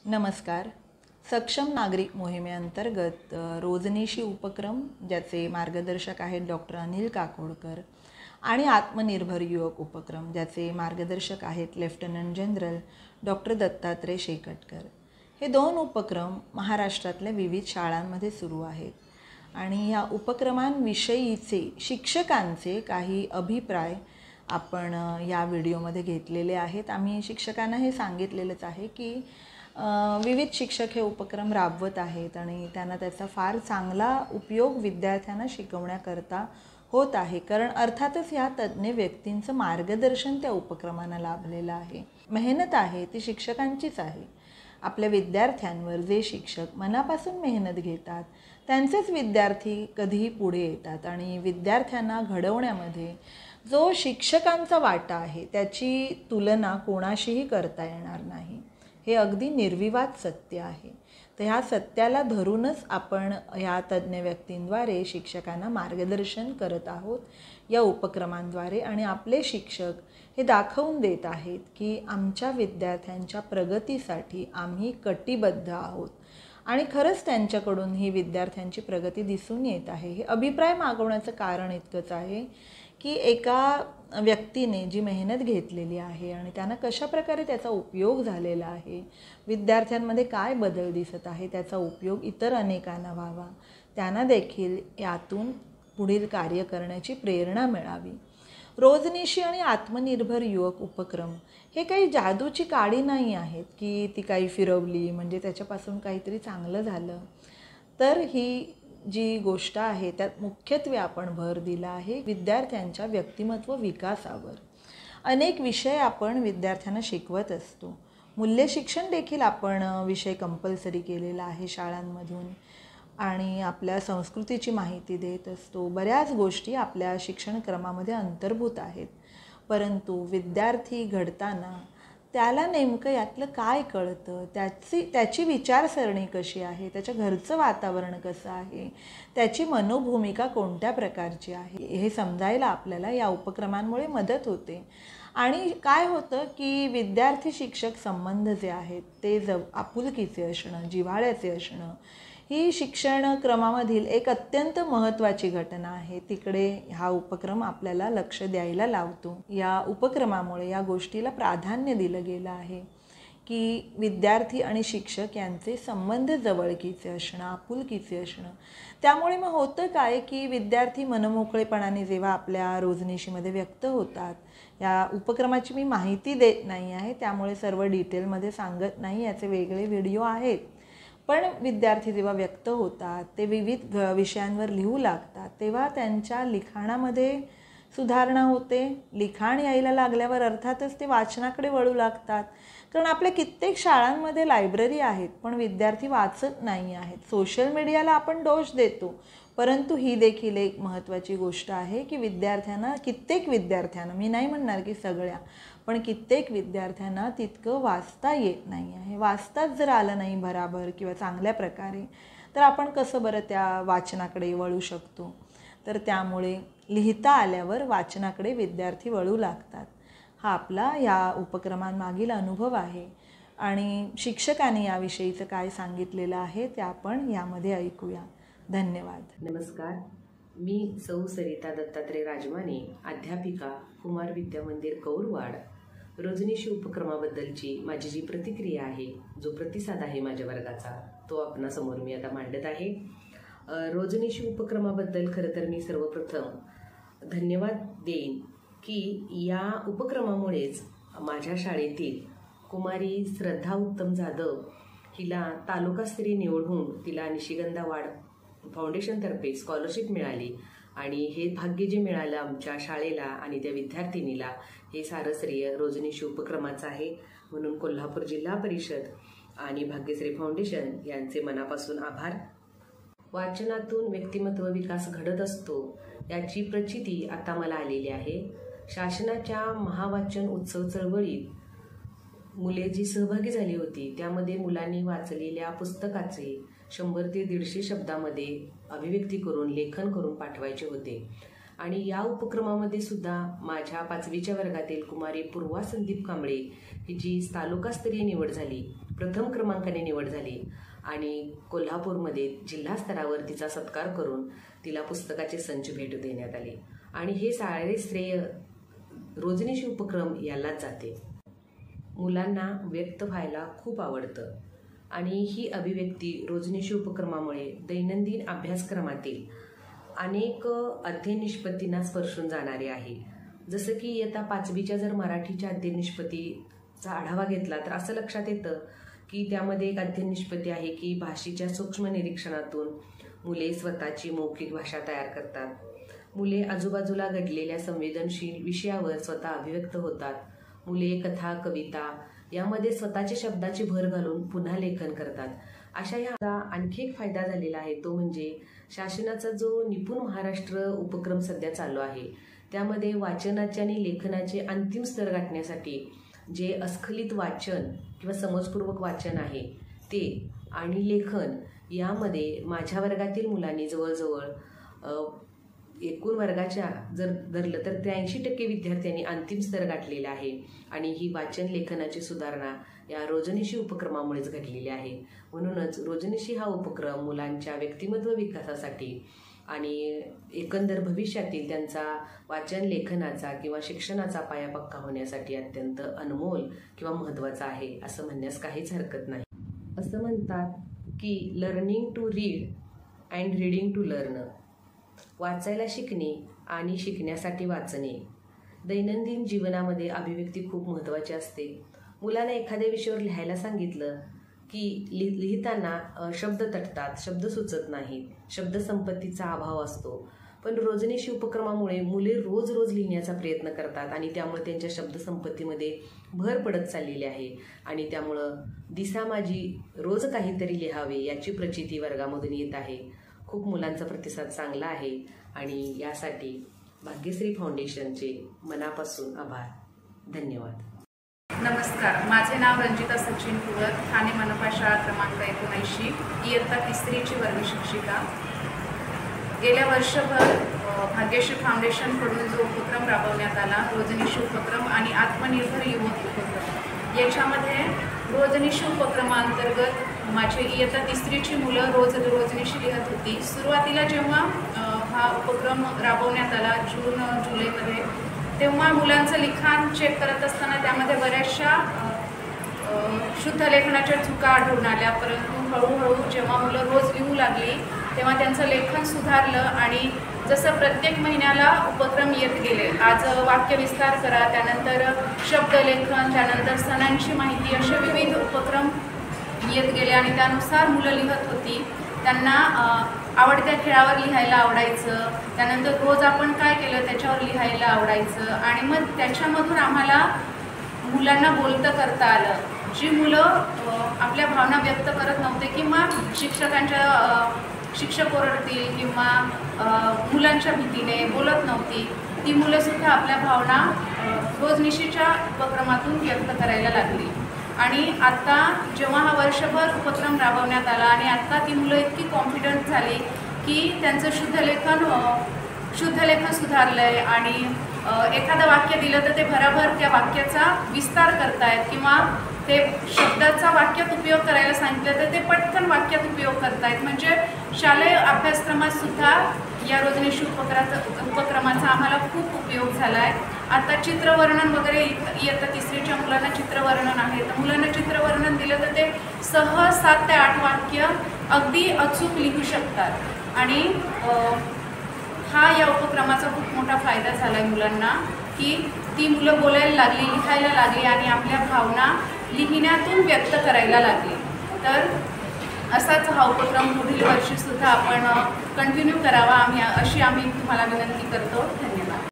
नमस्कार. सक्षम नागरिक मोहिमेअंतर्गत रोजनिशी उपक्रम ज्याचे मार्गदर्शक आहेत डॉक्टर अनिल काकोडकर आणि आत्मनिर्भर युवक उपक्रम ज्याचे मार्गदर्शक आहेत lieutenant general doctor Dattatray Shekatkar. हे दोन उपक्रम महाराष्ट्रातल्या विविध शाळांमध्ये सुरू आहेत आणि या उपक्रमांविषयीचे शिक्षकांचे काही अभिप्राय आपण या व्हिडिओमध्ये घेतलेले आहेत. आम्ही शिक्षकांना हे सांगितलेलंच आहे की विविध शिक्षक हे उपक्रम राबवत आहेत आणि त्यांना त्याचा फार चांगला उपयोग विद्यार्थ्यांना शिकवण्याकरता होत आहे, कारण अर्थातच ह्या तज्ज्ञ व्यक्तींचं मार्गदर्शन त्या उपक्रमांना लाभलेलं आहे. मेहनत आहे ती शिक्षकांचीच आहे. आपल्या विद्यार्थ्यांवर जे शिक्षक मनापासून मेहनत घेतात त्यांचेच विद्यार्थी कधीही पुढे येतात आणि विद्यार्थ्यांना घडवण्यामध्ये जो शिक्षकांचा वाटा आहे त्याची तुलना कोणाशीही करता येणार नाही. हे अगदी निर्विवाद सत्य आहे. तर ह्या सत्याला धरूनच आपण ह्या तज्ज्ञ व्यक्तींद्वारे शिक्षकांना मार्गदर्शन करत आहोत या उपक्रमांद्वारे. आणि आपले शिक्षक हे दाखवून देत आहेत की आमच्या विद्यार्थ्यांच्या प्रगतीसाठी आम्ही कटिबद्ध आहोत आणि खरंच त्यांच्याकडून ही विद्यार्थ्यांची प्रगती दिसून येत आहे. हे अभिप्राय मागवण्याचं कारण इतकंच आहे की एका व्यक्तीने जी मेहनत घेतलेली आहे आणि त्यांना कशा प्रकारे त्याचा उपयोग झालेला आहे, विद्यार्थ्यांमध्ये काय बदल दिसत आहे, त्याचा उपयोग इतर अनेकांना व्हावा, त्यांना देखील यातून पुढील कार्य करण्याची प्रेरणा मिळावी. रोजनिशी आणि आत्मनिर्भर युवक उपक्रम हे काही जादूची काडी नाही आहेत की ती काही फिरवली म्हणजे त्याच्यापासून काहीतरी चांगलं झालं. तर ही जी गोष्ट आहे त्यात मुख्यत्वे आपण भर दिला आहे विद्यार्थ्यांच्या व्यक्तिमत्व विकासावर. अनेक विषय आपण विद्यार्थ्यांना शिकवत असतो. मूल्य शिक्षण देखील आपण विषय कंपल्सरी केलेला आहे शाळांमधून आणि आपल्या संस्कृतीची माहिती देत असतो. बऱ्याच गोष्टी आपल्या शिक्षणक्रमामध्ये अंतर्भूत आहेत, परंतु विद्यार्थी घडताना त्याला नेमकं यातलं काय कळतं, त्याची विचारसरणी कशी आहे, त्याच्या घरचं वातावरण कसं आहे, त्याची मनोभूमिका कोणत्या प्रकारची आहे हे समजायला आपल्याला या उपक्रमांमुळे मदत होते. आणि काय होतं की विद्यार्थी शिक्षक संबंध जे आहेत ते आपुलकीचे असणं, जिव्हाळ्याचे असणं ही शिक्षणक्रमामधील एक अत्यंत महत्त्वाची घटना आहे. तिकडे हा उपक्रम आपल्याला लक्ष द्यायला लावतो. या उपक्रमामुळे या गोष्टीला प्राधान्य दिलं गेलं आहे की विद्यार्थी आणि शिक्षक यांचे संबंध जवळकीचे असणं, आपुलकीचे असणं. त्यामुळे मग होतं काय की विद्यार्थी मनमोकळेपणाने जेव्हा आपल्या रोजनिशीमध्ये व्यक्त होतात, या उपक्रमाची मी माहिती देत नाही आहे त्यामुळे सर्व डिटेलमध्ये सांगत नाही, याचे वेगळे व्हिडिओ आहेत, पण विद्यार्थी जेव्हा व्यक्त होतात ते विविध विषयांवर लिहू लागतात तेव्हा त्यांच्या लिखाणामध्ये सुधारणा होते. लिखाण यायला लागल्यावर अर्थातच ते वाचनाकडे वळू लागतात, कारण आपल्या कित्येक शाळांमध्ये लायब्ररी आहेत पण विद्यार्थी वाचत नाही आहेत. सोशल मीडियाला आपण दोष देतो, परंतु ही देखील एक महत्त्वाची गोष्ट आहे की कित्येक विद्यार्थ्यांना, मी नाही म्हणणार की सगळ्या, पण कित्येक विद्यार्थ्यांना तितकं वाचता येत नाही आहे. वाचताच जर आलं नाही भराभर किंवा चांगल्या प्रकारे तर आपण कसं बरं त्या वाचनाकडे वळू शकतो. तर त्यामुळे लिहिता आल्यावर वाचनाकडे विद्यार्थी वळू लागतात. हा आपला या उपक्रमांमागील अनुभव आहे आणि शिक्षकांनी याविषयीचं काय सांगितलेलं आहे ते आपण यामध्ये ऐकूया. धन्यवाद. नमस्कार, मी सौ सरिता दत्तात्रय राजमाने, अध्यापिका, कुमार विद्या मंदिर कौरवाड. रोजनिशी उपक्रमाबद्दलची माझी जी प्रतिक्रिया आहे, जो प्रतिसाद आहे माझ्या वर्गाचा, तो आपणासमोर मी आता मांडत आहे. रोजनिशी उपक्रमाबद्दल खरं तर मी सर्वप्रथम धन्यवाद देईन की या उपक्रमामुळेच माझ्या शाळेतील कुमारी श्रद्धा उत्तम जाधव हिला तालुकास्तरीय निवड होऊन तिला निशिगंधा वाड फाउंडेशनतर्फे स्कॉलरशिप मिळाली आणि हे भाग्य जे मिळालं आमच्या शाळेला आणि त्या विद्यार्थिनीला, हे सारं श्रेय रोजनिशी उपक्रमाचं आहे. म्हणून कोल्हापूर जिल्हा परिषद आणि भाग्यश्री फाउंडेशन यांचे मनापासून आभार. वाचनातून व्यक्तिमत्व विकास घडत असतो याची प्रचिती आता मला आलेली आहे. शासनाच्या महावाचन उत्सव चळवळीत मुले जी सहभागी झाली होती त्यामध्ये मुलांनी वाचलेल्या पुस्तकाचे 100 ते 150 शब्दामध्ये अभिव्यक्ती करून लेखन करून पाठवायचे होते. आणि या उपक्रमामध्ये सुद्धा माझ्या 5वीच्या वर्गातील कुमारी पूर्वा संदीप कांबळे हिची तालुकास्तरीय निवड झाली. प्रथम क्रमांकाने निवड झाली आणि कोल्हापूरमध्ये जिल्हा स्तरावर तिचा सत्कार करून तिला पुस्तकाचे संच भेट देण्यात आले आणि हे सारे श्रेय रोजनीशी उपक्रम यालाच जाते। मुलांना व्यक्त व्हायला खूप आवडतं आणि ही अभिव्यक्ती रोजनीशी उपक्रमामुळे दैनंदिन अभ्यासक्रमातील अनेक अध्ययन निष्पत्तींना स्पर्शून जाणारे आहे। जसं की इयत्ता 5वीच्या जर मराठीच्या अध्ययन निष्पत्तीचा आढावा घेतला तर असं लक्षात येतं की त्यामध्ये एक अध्ययन निष्पत्ती आहे की भाषेच्या सूक्ष्म निरीक्षणातून मुले स्वतःची मौखिक भाषा तयार करतात। मुले आजूबाजूला घडलेल्या संवेदनशील विषयावर स्वतः अभिव्यक्त होतात। मुले कथा कविता यामध्ये स्वतःच्या शब्दाची भर घालून पुन्हा लेखन करतात। अशा ह्याचा आणखी एक फायदा झालेला आहे तो म्हणजे शासनाचा जो निपुण महाराष्ट्र उपक्रम सध्या चालू आहे त्यामध्ये वाचनाचे आणि लेखनाचे अंतिम स्तर गाठण्यासाठी जे अस्खलित वाचन किंवा समजपूर्वक वाचन आहे ते आणि लेखन यामध्ये माझ्या वर्गातील मुलांनी जवळजवळ एकूण वर्गाच्या जर धरलं तर 83% विद्यार्थ्यांनी अंतिम स्तर गाठलेला आहे आणि ही वाचन लेखनाची सुधारणा या रोजनीशी उपक्रमामुळेच घडलेली आहे। म्हणूनच रोजनीशी हा उपक्रम मुलांच्या व्यक्तिमत्व विकासासाठी आणि एकंदर भविष्यातील त्यांचा वाचन लेखनाचा किंवा शिक्षणाचा पाया पक्का होण्यासाठी अत्यंत अनमोल किंवा महत्त्वाचा आहे असं म्हणण्यास काहीच हरकत नाही। असं म्हणतात की learning to read and reading to learn, वाचायला शिकणे आणि शिकण्यासाठी वाचणे। दैनंदिन जीवनामध्ये अभिव्यक्ती खूप महत्त्वाची असते। मुलांना एखाद्या विषयावर लिहायला सांगितलं की लिहिताना शब्द तटतात, शब्द सुचत नाहीत, शब्दसंपत्तीचा अभाव असतो। पण रोजनीशी उपक्रमामुळे मुले रोज रोज लिहिण्याचा प्रयत्न करतात आणि त्यामुळे त्यांच्या शब्दसंपत्तीमध्ये भर पडत चाललेली आहे आणि त्यामुळं दिसा माझी रोज काहीतरी लिहावे याची प्रचिती वर्गामधून येत आहे। खूप मुलांचा प्रतिसाद चांगला आहे आणि यासाठी भाग्यश्री फाउंडेशनचे मनापासून आभार। धन्यवाद। नमस्कार, माझे नाव रंजिता सचिन कुवर, ठाणे मनपा शाळा क्रमांक 79, इयत्ता 3रीची वर्ग शिक्षिका। गेल्या वर्षभर भाग्यश्री फाउंडेशनकडून जो उपक्रम राबवण्यात आला रोजनीशी उपक्रम आणि आत्मनिर्भर युवक उपक्रम, याच्यामध्ये रोजनीशी उपक्रमांतर्गत माझे इयत्ता 3रीची मुलं रोजनीशी लिहत होती। सुरुवातीला जेव्हा हा उपक्रम राबवण्यात आला जून जुलैमध्ये, तेव्हा मुलांचं लिखाण चेक करत असताना त्यामध्ये बऱ्याचशा शुद्ध लेखनाच्या चुका आढळून आल्या, परंतु हळूहळू जेव्हा मुलं रोज लिहू लागली तेव्हा त्यांचं लेखन सुधारलं आणि जसं प्रत्येक महिन्याला उपक्रम येत गेले, आज वाक्य विस्तार करा, त्यानंतर शब्दलेखन, त्यानंतर सणांची माहिती, असे विविध उपक्रम येत गेले आणि त्यानुसार मुलं लिहत होती। त्यांना आवडत्या खेळावर लिहायला आवडायचं, त्यानंतर रोज आपण काय केलं त्याच्यावर लिहायला आवडायचं आणि मग त्याच्यामधून आम्हाला मुलांना बोलतं करता आलं। जी मुलं आपल्या भावना व्यक्त करत नव्हते किंवा शिक्षक ओरडतील किंवा मुलांच्या भीतीने बोलत नव्हती, ती मुलंसुद्धा आपल्या भावना रोजनिशीच्या उपक्रमातून व्यक्त करायला लागली। आणि आता जेव्हा हा वर्षभर उपक्रम राबवण्यात आला आणि आता ती मुलं इतकी कॉन्फिडंट झाली की त्यांचं शुद्ध लेखन सुधारलं आहे आणि एखादं वाक्य दिलं तर ते भराभर त्या वाक्याचा विस्तार करतायत किंवा ते शब्दाचा वाक्यात उपयोग करायला सांगितलं तर ते पटकन वाक्यात उपयोग करतायत। म्हणजे शालेय अभ्यासक्रमात सुद्धा या रोजनीशी उपक्रमाचा आम्हाला खूप उपयोग झाला आहे। आता चित्रवर्णन वगैरे इयत्ता 3रीच्या मुलांना चित्रवर्णन आहे, तर मुलांना चित्रवर्णन दिलं तर ते सहज 7 ते 8 वाक्य अगदी अचूक लिहू शकतात आणि हा या उपक्रमाचा खूप मोठा फायदा झाला आहे मुलांना की ती मुलं बोलायला लागली, लिहायला लागली आणि आपल्या भावना लिहिण्यातून व्यक्त करायला लागली। तर असाच हा उपक्रम पुढील वर्षीसुद्धा आपण कंटिन्यू करावा अशी आम्ही तुम्हाला विनंती करतो। धन्यवाद।